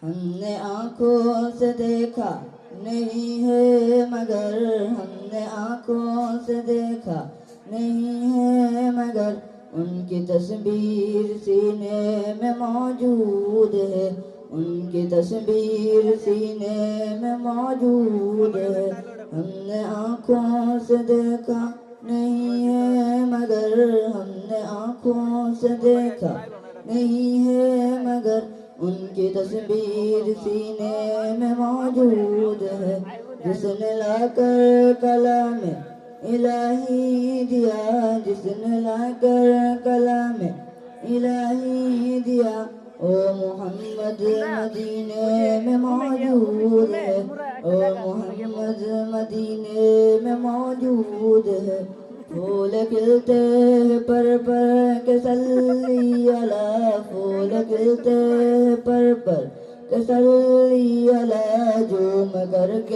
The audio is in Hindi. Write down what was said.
हमने आँखों से देखा नहीं है मगर, हमने आँखों से देखा नहीं है मगर, उनकी तस्वीर सीने में मौजूद है, उनकी तस्वीर सीने में मौजूद है। हमने आँखों से देखा नहीं है मगर, हमने आँखों से देखा नहीं है मगर, उनकी तस्वीर सीने में मौजूद है। जिसने लाकर कलाम इलाही दिया, जिसने लाकर कलाम इलाही दिया, ओ मोहम्मद मदीने में मौजूद है, ओ मोहम्मद मदीने में मौजूद है। फूल खिलते पर के सल्ली अला, फूल खिलते पर के सल्ली अला, झूम करके